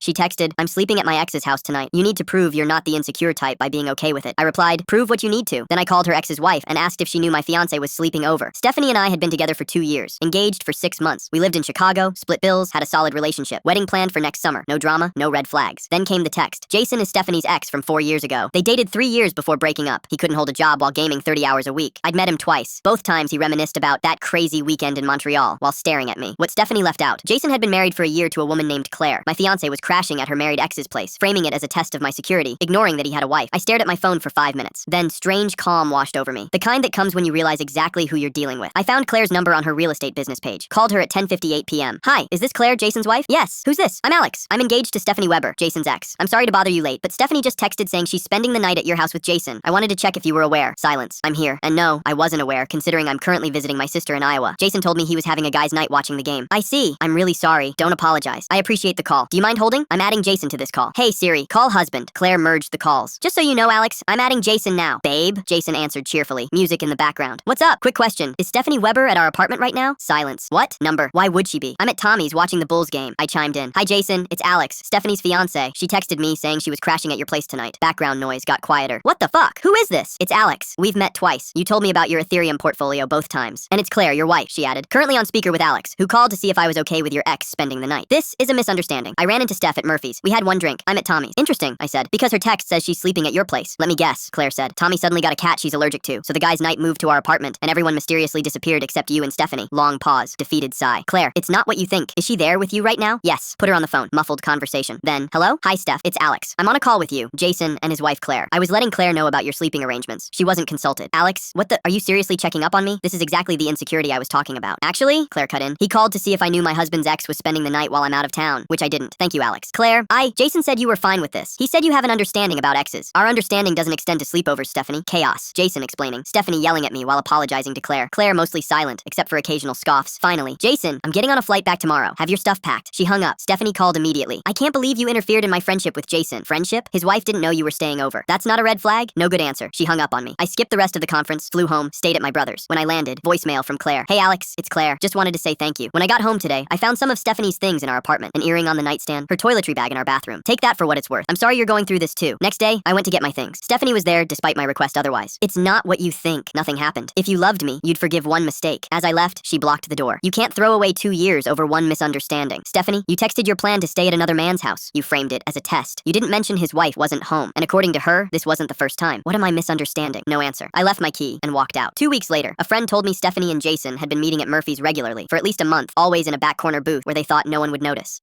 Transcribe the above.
She texted, I'm sleeping at my ex's house tonight. You need to prove you're not the insecure type by being okay with it. I replied, prove what you need to. Then I called her ex's wife and asked if she knew my fiance was sleeping over. Stephanie and I had been together for 2 years, engaged for 6 months. We lived in Chicago, split bills, had a solid relationship. Wedding planned for next summer. No drama, no red flags. Then came the text. Jason is Stephanie's ex from 4 years ago. They dated 3 years before breaking up. He couldn't hold a job while gaming 30 hours a week. I'd met him twice. Both times he reminisced about that crazy weekend in Montreal while staring at me. What Stephanie left out. Jason had been married for a year to a woman named Claire. My fiance was crashing at her married ex's place, framing it as a test of my security, ignoring that he had a wife. I stared at my phone for 5 minutes. Then strange calm washed over me. The kind that comes when you realize exactly who you're dealing with. I found Claire's number on her real estate business page. Called her at 10:58 p.m. Hi, is this Claire, Jason's wife? Yes. Who's this? I'm Alex. I'm engaged to Stephanie Weber, Jason's ex. I'm sorry to bother you late, but Stephanie just texted saying she's spending the night at your house with Jason. I wanted to check if you were aware. Silence. I'm here. And no, I wasn't aware, considering I'm currently visiting my sister in Iowa. Jason told me he was having a guy's night watching the game. I see. I'm really sorry. Don't apologize. I appreciate the call. Do you mind holding? I'm adding Jason to this call. Hey Siri, call husband. Claire merged the calls. Just so you know, Alex, I'm adding Jason now. Babe? Jason answered cheerfully. Music in the background. What's up? Quick question. Is Stephanie Weber at our apartment right now? Silence. What? Number. Why would she be? I'm at Tommy's watching the Bulls game. I chimed in. Hi Jason, it's Alex, Stephanie's fiance. She texted me saying she was crashing at your place tonight. Background noise got quieter. What the fuck? Who is this? It's Alex. We've met twice. You told me about your Ethereum portfolio both times. And it's Claire, your wife, she added. Currently on speaker with Alex, who called to see if I was okay with your ex spending the night. This is a misunderstanding. I ran into Steph at Murphy's. We had one drink. I'm at Tommy's. Interesting, I said, because her text says she's sleeping at your place. Let me guess, Claire said. Tommy suddenly got a cat she's allergic to, so the guy's night moved to our apartment, and everyone mysteriously disappeared except you and Stephanie. Long pause. Defeated sigh. Claire, it's not what you think. Is she there with you right now? Yes. Put her on the phone. Muffled conversation. Then, hello? Hi, Steph. It's Alex. I'm on a call with you, Jason, and his wife Claire. I was letting Claire know about your sleeping arrangements. She wasn't consulted. Alex, what the? Are you seriously checking up on me? This is exactly the insecurity I was talking about. Actually, Claire cut in. He called to see if I knew my husband's ex was spending the night while I'm out of town, which I didn't. Thank you, Alex. Claire, Jason said you were fine with this. He said you have an understanding about exes. Our understanding doesn't extend to sleepovers, Stephanie. Chaos. Jason explaining. Stephanie yelling at me while apologizing to Claire. Claire mostly silent, except for occasional scoffs. Finally, Jason, I'm getting on a flight back tomorrow. Have your stuff packed. She hung up. Stephanie called immediately. I can't believe you interfered in my friendship with Jason. Friendship? His wife didn't know you were staying over. That's not a red flag? No good answer. She hung up on me. I skipped the rest of the conference, flew home, stayed at my brother's. When I landed, voicemail from Claire. Hey Alex, it's Claire. Just wanted to say thank you. When I got home today, I found some of Stephanie's things in our apartment. An earring on the nightstand, her toiletry bag in our bathroom. Take that for what it's worth. I'm sorry you're going through this too. Next day, I went to get my things. Stephanie was there despite my request otherwise. It's not what you think. Nothing happened. If you loved me, you'd forgive one mistake. As I left, she blocked the door. You can't throw away 2 years over one misunderstanding. Stephanie, you texted your plan to stay at another man's house. You framed it as a test. You didn't mention his wife wasn't home. And according to her, this wasn't the first time. What am I misunderstanding? No answer. I left my key and walked out. 2 weeks later, a friend told me Stephanie and Jason had been meeting at Murphy's regularly for at least a month, always in a back corner booth where they thought no one would notice.